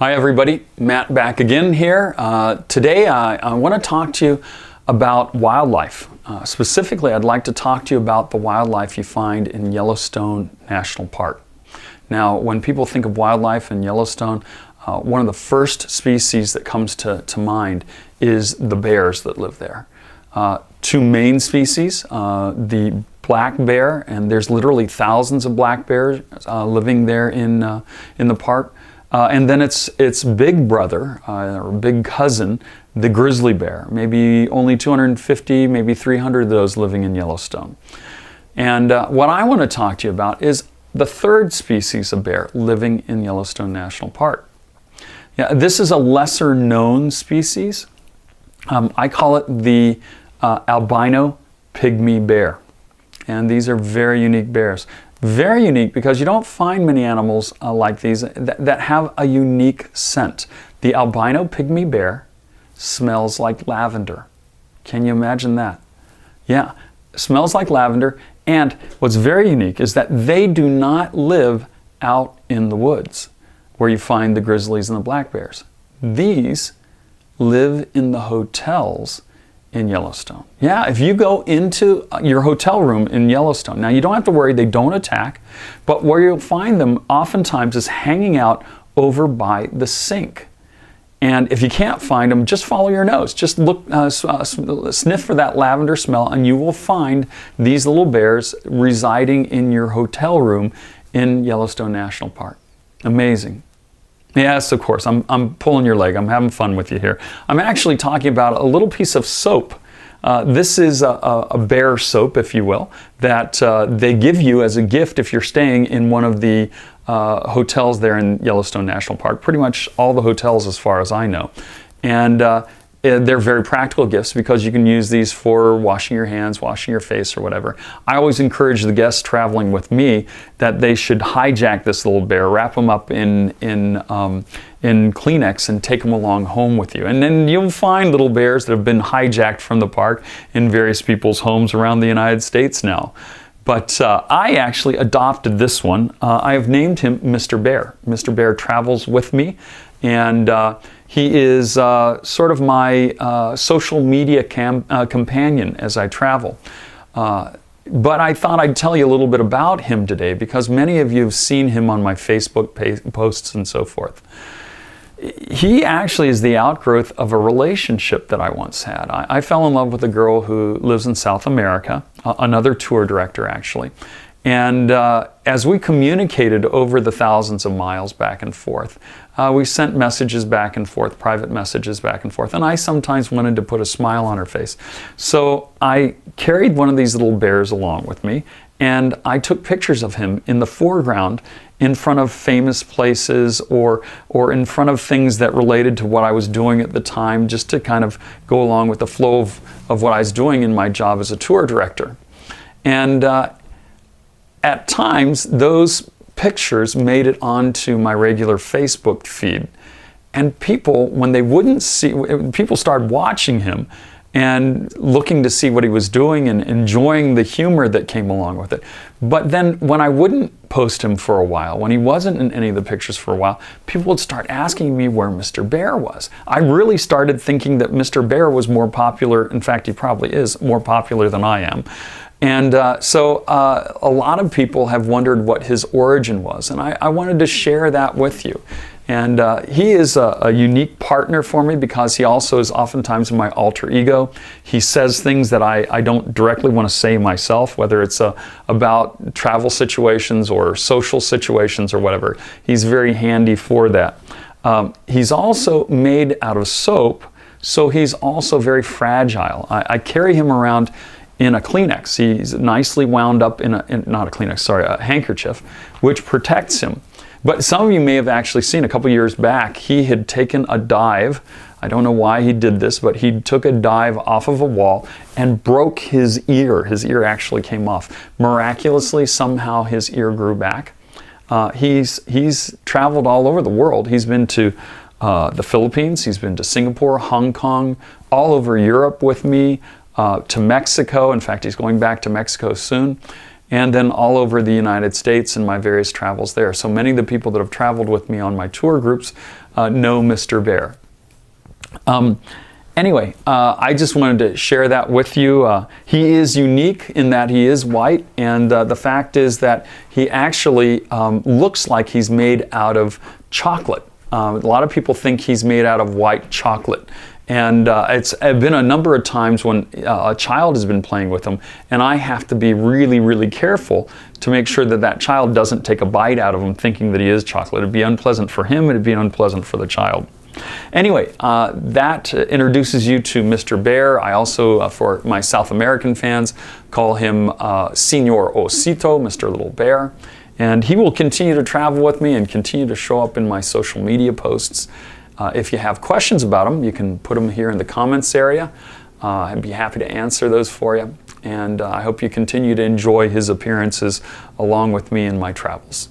Hi everybody, Matt back again here. Today I want to talk to you about wildlife. Specifically, I'd like to talk to you about the wildlife you find in Yellowstone National Park. Now, when people think of wildlife in Yellowstone, one of the first species that comes to mind is the bears that live there. Two main species, the black bear, and there's literally thousands of black bears living there in the park. And then its big brother, or big cousin, the grizzly bear. Maybe only 250, maybe 300 of those living in Yellowstone. And what I want to talk to you about is the third species of bear living in Yellowstone National Park. Yeah, this is a lesser known species. I call it the albino pygmy bear. And these are very unique bears. Very unique because you don't find many animals like these that have a unique scent. The albino pygmy bear smells like lavender. Can you imagine that? Yeah, smells like lavender. And what's very unique is that they do not live out in the woods where you find the grizzlies and the black bears. These live in the hotels in Yellowstone. Yeah, if you go into your hotel room in Yellowstone, now you don't have to worry, they don't attack, but where you'll find them oftentimes is hanging out over by the sink. And if you can't find them, just follow your nose. Just look, sniff for that lavender smell, and you will find these little bears residing in your hotel room in Yellowstone National Park. Amazing. Yes, of course, I'm pulling your leg. I'm having fun with you here. I'm actually talking about a little piece of soap. This is a bear soap, if you will, that they give you as a gift if you're staying in one of the hotels there in Yellowstone National Park. Pretty much all the hotels as far as I know. And they're very practical gifts because you can use these for washing your hands, washing your face, or whatever. I always encourage the guests traveling with me that they should hijack this little bear, wrap them up in Kleenex, and take them along home with you. And then you'll find little bears that have been hijacked from the park in various people's homes around the United States now. But I actually adopted this one. I have named him Mr. Bear. Mr. Bear travels with me, and he is sort of my social media companion as I travel. But I thought I'd tell you a little bit about him today because many of you have seen him on my Facebook posts and so forth. He actually is the outgrowth of a relationship that I once had. I fell in love with a girl who lives in South America, another tour director actually. And as we communicated over the thousands of miles back and forth, we sent messages back and forth, private messages back and forth, and I sometimes wanted to put a smile on her face. So I carried one of these little bears along with me, and I took pictures of him in the foreground in front of famous places or in front of things that related to what I was doing at the time, just to kind of go along with the flow of what I was doing in my job as a tour director. And at times, those pictures made it onto my regular Facebook feed. And people, when they wouldn't see, people started watching him and looking to see what he was doing and enjoying the humor that came along with it. But then when I wouldn't post him for a while, when he wasn't in any of the pictures for a while, people would start asking me where Mr. Bear was. I really started thinking that Mr. Bear was more popular. In fact, he probably is more popular than I am. And so a lot of people have wondered what his origin was, and I wanted to share that with you. And he is a unique partner for me because he also is oftentimes my alter ego. He says things that I don't directly want to say myself, whether it's about travel situations or social situations or whatever. He's very handy for that. He's also made out of soap, so he's also very fragile. I carry him around in a Kleenex. He's nicely wound up in not a Kleenex, sorry, a handkerchief, which protects him. But some of you may have actually seen a couple years back, he had taken a dive. I don't know why he did this, but he took a dive off of a wall and broke his ear. His ear actually came off. Miraculously, somehow his ear grew back. He's traveled all over the world. He's been to the Philippines, he's been to Singapore, Hong Kong, all over Europe with me, to Mexico. In fact, he's going back to Mexico soon. and then all over the United States in my various travels there. So many of the people that have traveled with me on my tour groups know Mr. Bear. Anyway, I just wanted to share that with you. He is unique in that he is white, and the fact is that he actually looks like he's made out of chocolate. A lot of people think he's made out of white chocolate. And it's been a number of times when a child has been playing with him, and I have to be really, really careful to make sure that that child doesn't take a bite out of him thinking that he is chocolate. It'd be unpleasant for him, it'd be unpleasant for the child. Anyway, that introduces you to Mr. Bear. I also, for my South American fans, call him Señor Osito, Mr. Little Bear. And he will continue to travel with me and continue to show up in my social media posts. If you have questions about him, you can put them here in the comments area. I'd be happy to answer those for you. And I hope you continue to enjoy his appearances along with me in my travels.